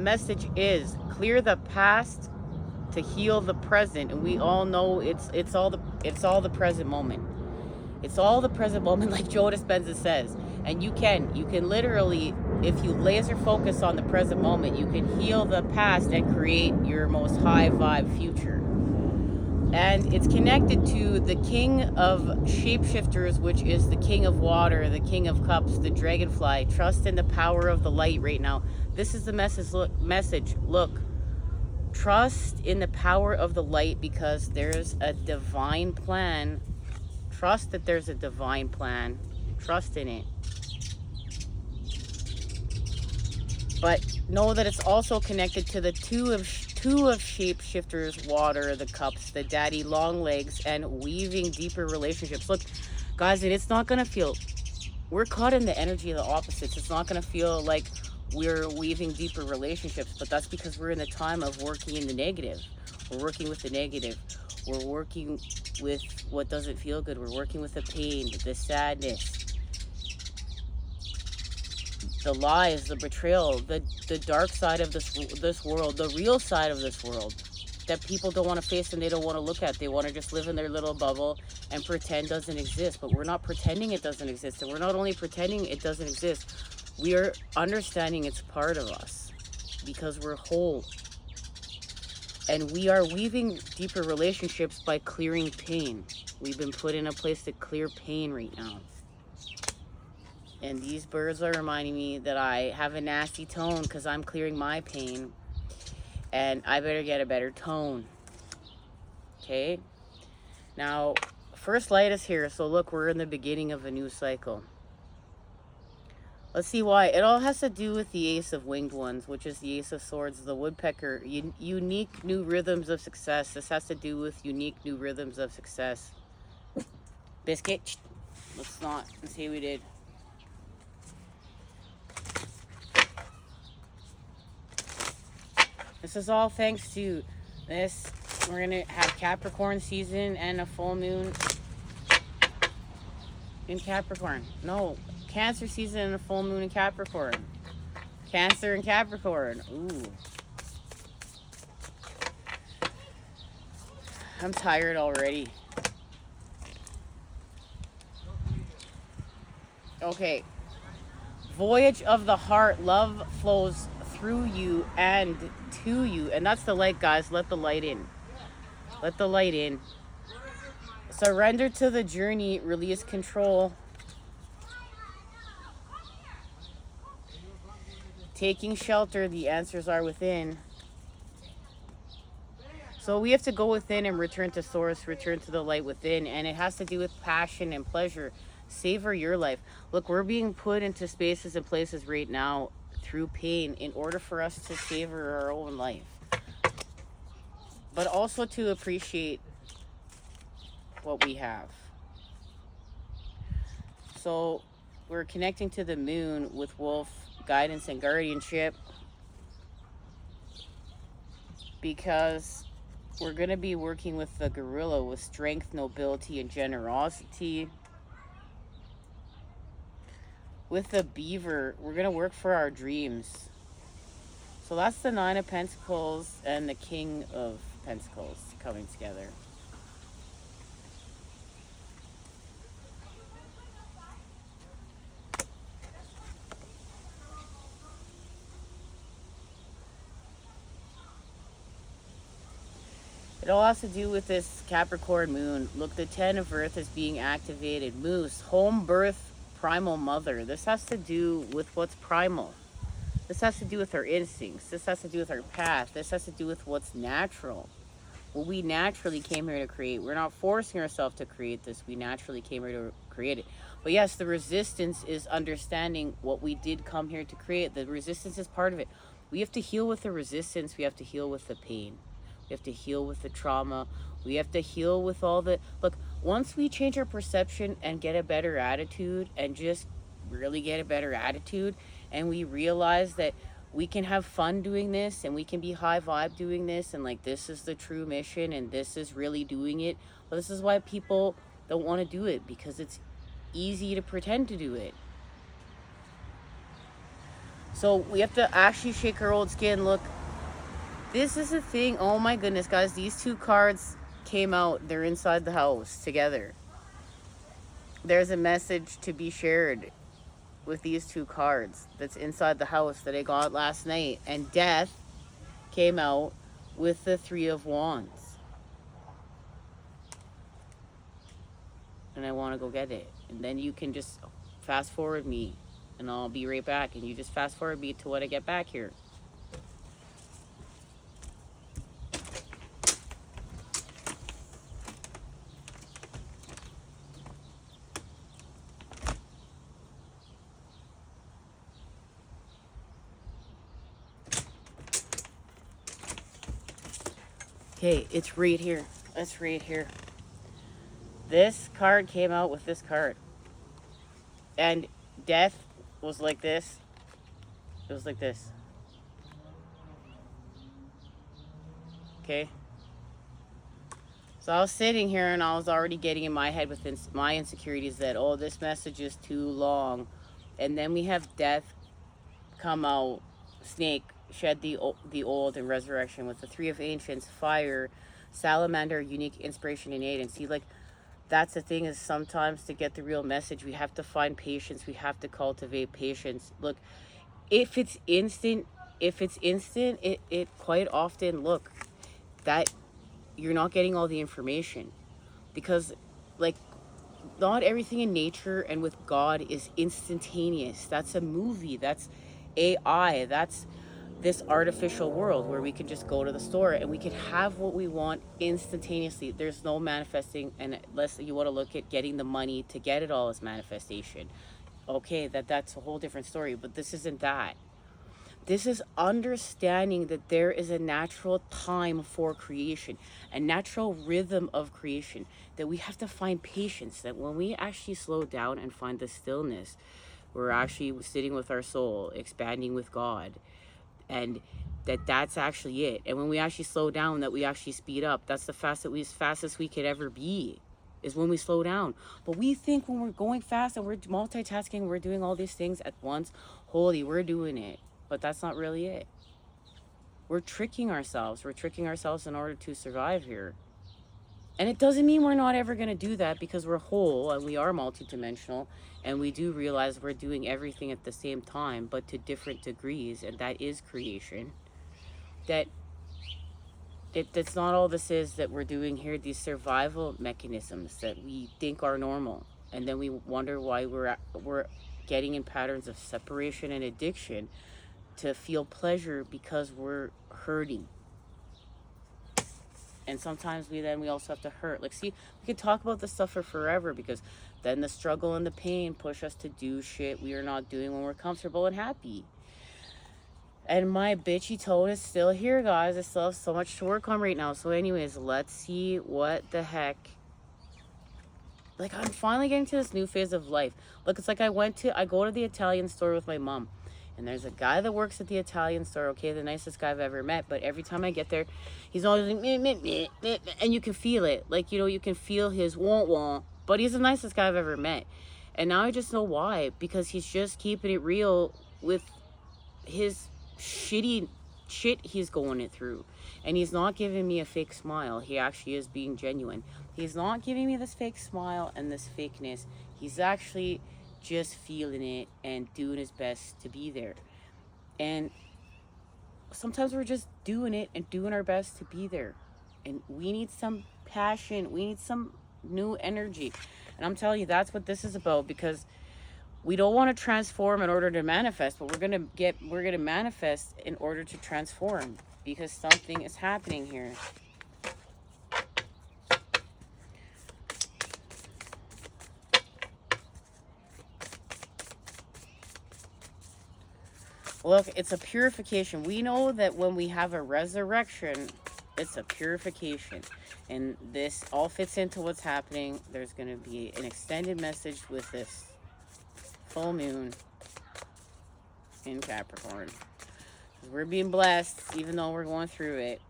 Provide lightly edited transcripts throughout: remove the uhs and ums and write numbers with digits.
Message is clear the past to heal the present, and we all know it's all the present moment. It's all the present moment, like Joe Dispenza says. And you can literally, if you laser focus on the present moment, you can heal the past and create your most high vibe future. And it's connected to the king of shapeshifters, which is the king of water, the king of cups, the dragonfly. Trust in the power of the light right now. This is the message. Look, trust in the power of the light, because there's a divine plan. Trust that there's a divine plan. Trust in it. But know that it's also connected to the two of shapeshifters, water, the cups, the daddy long legs, and weaving deeper relationships. Look, guys, and it's not gonna feel, we're caught in the energy of the opposites. It's not gonna feel like we're weaving deeper relationships, but that's because we're in the time of working in the negative. We're working with the negative. We're working with what doesn't feel good. We're working with the pain, the sadness, the lies, the betrayal, the dark side of this world, the real side of this world that people don't want to face and they don't want to look at. They want to just live in their little bubble and pretend doesn't exist. But we're not pretending it doesn't exist. And we're not only pretending it doesn't exist, we are understanding it's part of us because we're whole. And we are weaving deeper relationships by clearing pain. We've been put in a place to clear pain right now. And these birds are reminding me that I have a nasty tone because I'm clearing my pain. And I better get a better tone. Okay? Now, first light is here. So look, we're in the beginning of a new cycle. Let's see why. It all has to do with the Ace of Winged Ones, which is the Ace of Swords, the Woodpecker. Unique new rhythms of success. This has to do with unique new rhythms of success. Biscuit. Let's not say we did. This is all thanks to this. We're going to have Capricorn season and a full moon in Capricorn. No, Cancer season and a full moon in Capricorn. Cancer and Capricorn. Ooh. I'm tired already. Okay. Voyage of the heart. Love flows through you and to you. And that's the light, guys. Let the light in. Let the light in. Surrender to the journey. Release control. Taking shelter. The answers are within. So we have to go within and return to source, return to the light within. And it has to do with passion and pleasure. Savor your life. Look, we're being put into spaces and places right now through pain in order for us to savor our own life. But also to appreciate what we have. So we're connecting to the moon with wolf guidance and guardianship, because we're going to be working with the gorilla with strength, nobility, and generosity. With the beaver, we're going to work for our dreams. So that's the Nine of Pentacles and the King of Pentacles coming together. It all has to do with this Capricorn moon. Look, the 10 of Earth is being activated. Moose, home birth, primal mother. This has to do with what's primal. This has to do with our instincts. This has to do with our path. This has to do with what's natural. What we naturally came here to create. We're not forcing ourselves to create this. We naturally came here to create it. But yes, the resistance is understanding what we did come here to create. The resistance is part of it. We have to heal with the resistance. We have to heal with the pain. We have to heal with the trauma. We have to heal with all the... Look, once we change our perception and get a better attitude, and just really get a better attitude, and we realize that we can have fun doing this, and we can be high vibe doing this, and like this is the true mission, and this is really doing it. But this is why people don't want to do it, because it's easy to pretend to do it. So we have to actually shake our old skin. Look, this is the thing. Oh my goodness, guys. These two cards came out. They're inside the house together. There's a message to be shared with these two cards that's inside the house that I got last night. And death came out with the Three of Wands. And I want to go get it. And then you can just fast forward me and I'll be right back. And you just fast forward me to when I get back here. Okay, it's right here. It's right here. This card came out with this card. And death was like this. It was like this. Okay? So I was sitting here and I was already getting in my head with my insecurities that, oh, this message is too long. And then we have death come out, snake, shed the old, and resurrection with the Three of Ancients, fire, salamander, unique inspiration, innate. And see, like, that's the thing, is sometimes to get the real message, we have to find patience. We have to cultivate patience. Look, if it's instant, it quite often, look, that you're not getting all the information. Because, like, not everything in nature and with God is instantaneous. That's a movie. That's AI. That's this artificial world where we can just go to the store and we can have what we want instantaneously. There's no manifesting, and unless you want to look at getting the money to get it all as manifestation. Okay, that's a whole different story, but this isn't that. This is understanding that there is a natural time for creation, a natural rhythm of creation, that we have to find patience, that when we actually slow down and find the stillness, we're actually sitting with our soul, expanding with God, and that's actually it. And when we actually slow down, that we actually speed up. That's the fastest we could ever be, is when we slow down. But we think when we're going fast and we're multitasking, we're doing all these things at once, holy, we're doing it. But that's not really it. We're tricking ourselves. We're tricking ourselves in order to survive here. And it doesn't mean we're not ever going to do that, because we're whole and we are multidimensional, and we do realize we're doing everything at the same time, but to different degrees, and that is creation. That's not all this is that we're doing here, these survival mechanisms that we think are normal. And then we wonder why we're getting in patterns of separation and addiction to feel pleasure, because we're hurting. And sometimes we also have to hurt. Like, see, we could talk about this stuff for forever, because then the struggle and the pain push us to do shit we are not doing when we're comfortable and happy. And my bitchy tone is still here, guys. I still have so much to work on right now. So anyways, let's see what the heck. Like, I'm finally getting to this new phase of life. Look, it's like I go to the Italian store with my mom. And there's a guy that works at the Italian store, okay, the nicest guy I've ever met. But every time I get there, he's always like, meh, meh, meh, meh, meh, and you can feel it. Like, you can feel his wah-wah. But he's the nicest guy I've ever met. And now I just know why. Because he's just keeping it real with his shitty shit he's going it through. And he's not giving me a fake smile. He actually is being genuine. He's not giving me this fake smile and this fakeness. He's actually just feeling it and doing his best to be there. And sometimes we're just doing it and doing our best to be there. And we need some passion. We need some new energy. And I'm telling you, that's what this is about, because we don't want to transform in order to manifest, but we're going to manifest in order to transform, because something is happening here. Look, it's a purification. We know that when we have a resurrection, it's a purification. And this all fits into what's happening. There's going to be an extended message with this full moon in Capricorn. We're being blessed, even though we're going through it.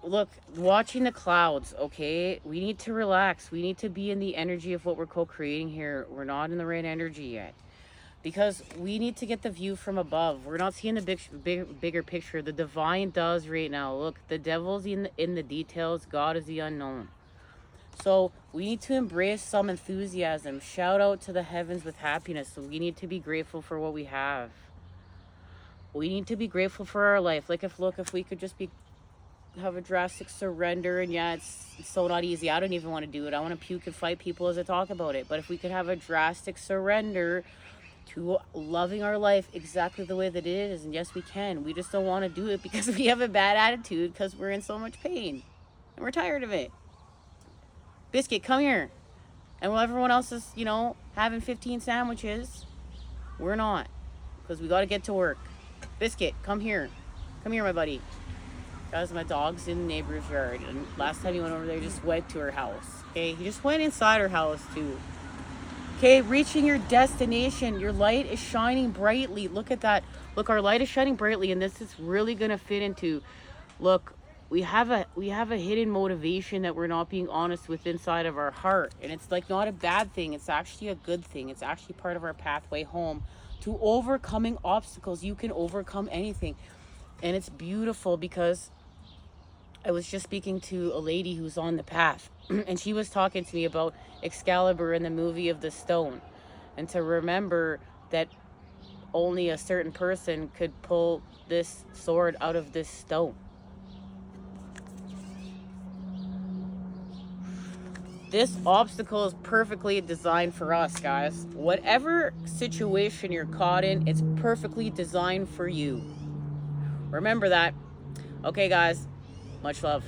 look, watching the clouds, okay? We need to relax. We need to be in the energy of what we're co-creating here. We're not in the right energy yet. Because we need to get the view from above. We're not seeing the bigger picture. The divine does right now. Look, the devil's in the details. God is the unknown. So we need to embrace some enthusiasm. Shout out to the heavens with happiness. So we need to be grateful for what we have. We need to be grateful for our life. Like if we could just have a drastic surrender, and yeah, it's so not easy. I don't even want to do it. I want to puke and fight people as I talk about it. But if we could have a drastic surrender to loving our life exactly the way that it is, and yes, we can. We just don't want to do it because we have a bad attitude because we're in so much pain and we're tired of it. Biscuit, come here. And while everyone else is, having 15 sandwiches, we're not, because we got to get to work. Biscuit, come here. Come here, my buddy. Guys, my dog's in the neighbor's yard, and last time he went over there, he just went to her house. Okay, he just went inside her house too. Okay, reaching your destination. Your light is shining brightly. Look at that. Look, our light is shining brightly, and this is really gonna fit into. Look, we have a hidden motivation that we're not being honest with inside of our heart, and it's like not a bad thing. It's actually a good thing. It's actually part of our pathway home to overcoming obstacles. You can overcome anything, and it's beautiful because I was just speaking to a lady who's on the path, and she was talking to me about Excalibur in the movie of the stone, and to remember that only a certain person could pull this sword out of this stone. This obstacle is perfectly designed for us, guys. Whatever situation you're caught in, it's perfectly designed for you. Remember that. Okay, guys. Much love.